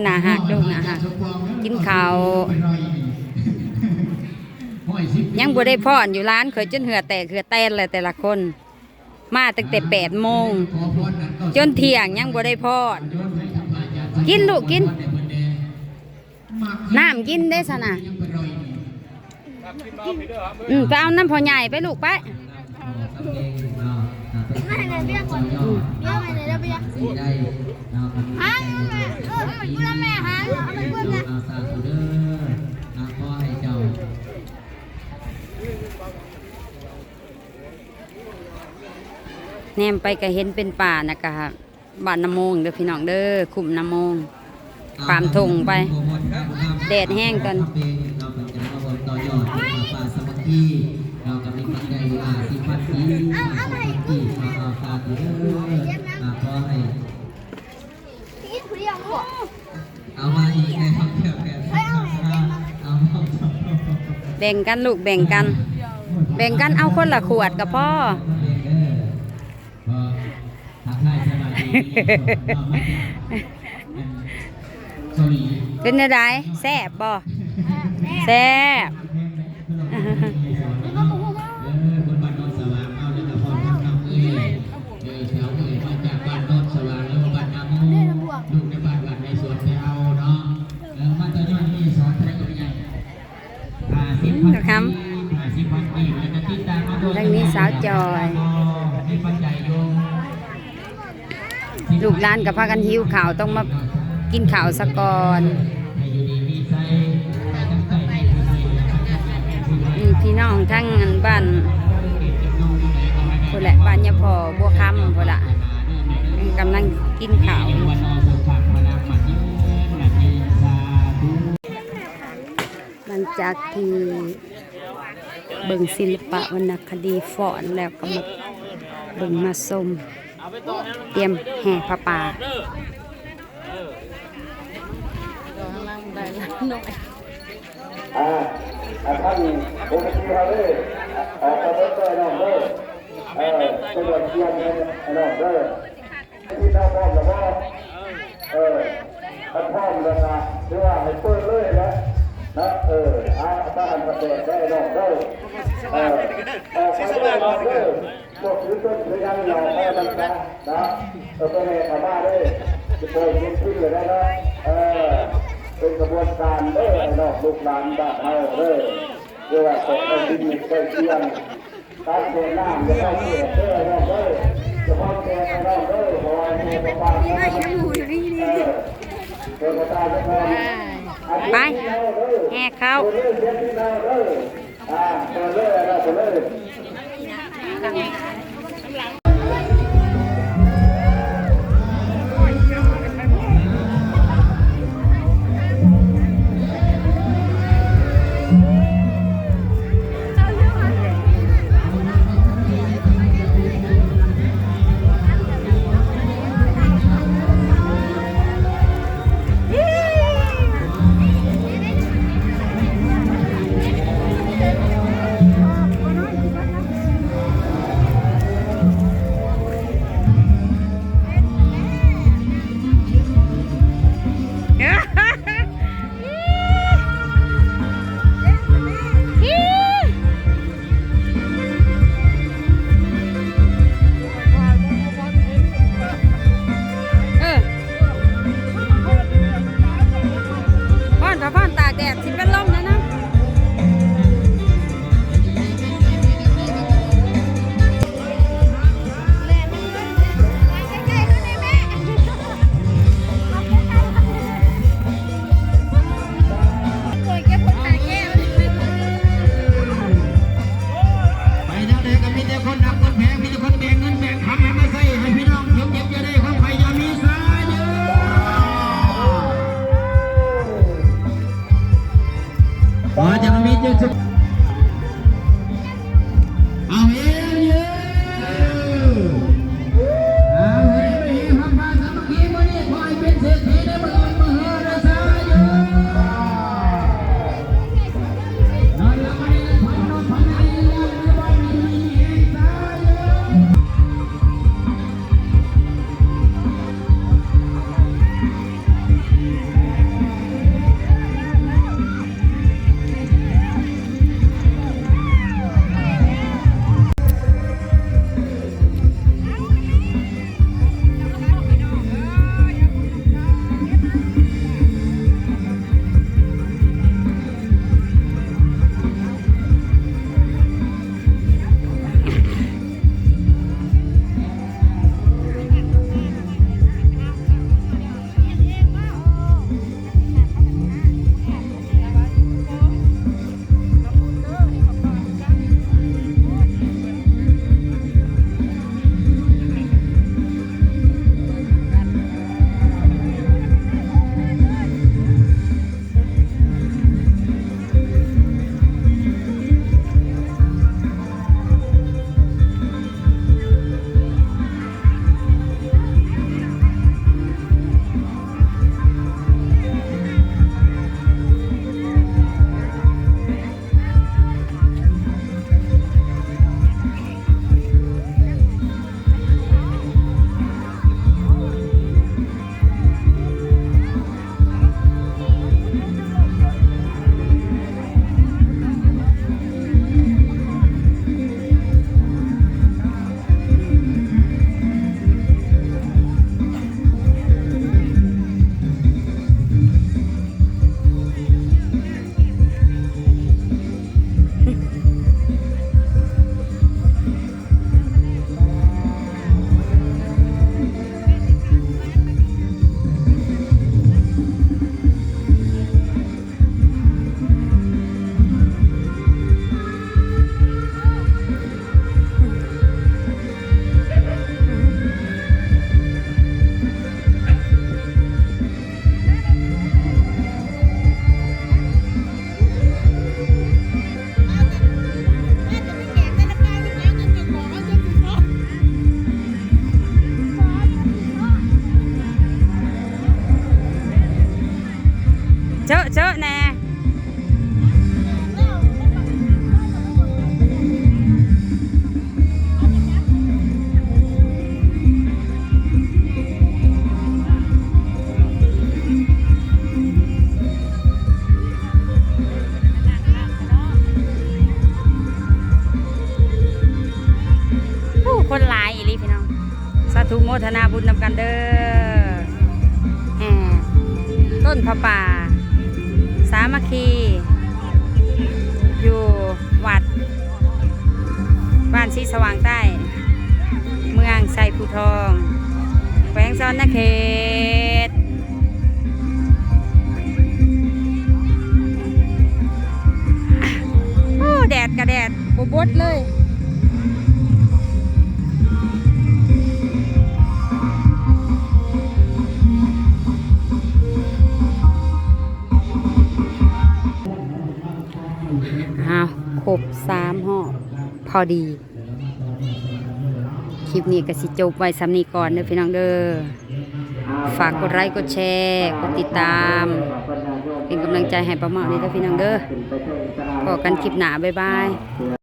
หนาหักลูกหนาหักกินข้าวยังบ่ได้พรอยู่ร้านเคยจนเหือแตกเหือแตนเลยแต่ละคนมาตั้งแต่8 โมงจนเที่ยงยังบ่ได้พรกินลูกกินน้ำกินได้สนะไปเอาน้ำพอใหญ่ไปลูกไปไม่ไหนเบี้ยก่อนเบี้ยไม่ไหนแล้วเบี้ยฮะกูละแม่ฮะเอาไปพูดนะแนมไปก็เห็นเป็นป่านะคะบ้านน้ำโมงเด้อพี่น้องเด้อคุ้มน้ำโมงความทงไปแดดแห้งกันเรากำลังปัจจัยสิบวันที่ที่ตาตัวขอให้เอามาอีกนะครับแบ่งกันลูกแบ่งกันเอาคนละขวดกับพ่อเป็นอะไรแซ่บบ่แซ่บนะครับดังนี้สาวจอยลูกหลานกับพากันหิวข่าวต้องมากินข่าวสะก่อนพี่น้องทั้งบ้านพุ่นแหละบ้านยาพอบัวคำพุ่นละกำลังกินข่าวหลังจากที่เบิ่งศิลปะวรรณคดีฟ้อนแล้วก็มาเบิ่งมาชมเตรียมแห่ผ้าป่าท่านโอเคครับเลยออกมาเรื่อยๆน้องเลยตำรวจเชียร์น้องเลยที่ท่าพร้อมแล้วว่าท่านพร้อมแล้วนะหรือว่าให้เปิดเลยนะถ้าหันประเด็นได้น้องเลยออกมาเลยน้องเลยพวกถือต้นถือยังหล่อแม่บังคับนะไปในขบ้าเลยจะเปิดขึ้นเลยได้นะเป็นกระบวนการเด้อน้องลูกหลานบ้านเฮาเด้อเรียกว่าตกไปดินไปเชียงการเดินน้ำจะเข้าเสียเด้อน้องเด้อจะพร้อมแกงน้องเด้อพอมีประปาเป็นประธานจะพอไปแห่เข้า พระป่าสามัคคีอยู่วัดบ้านศรีสว่างใต้เมืองไซภูทองแขวงสวรรณเขตโอ้แดดกระแดดบดเลยอ้าวครบ3 ห่อพอดี คลิปนี้ก็สิจบไว้สำนี้ก่อนเด้อพี่น้องเด้อฝากกดไลค์กดแชร์กดติดตาม เป็นกำลังใจให้ป้าเมานี่เด้อพี่น้องเด้อพบกันคลิปหน้าบ๊ายบาย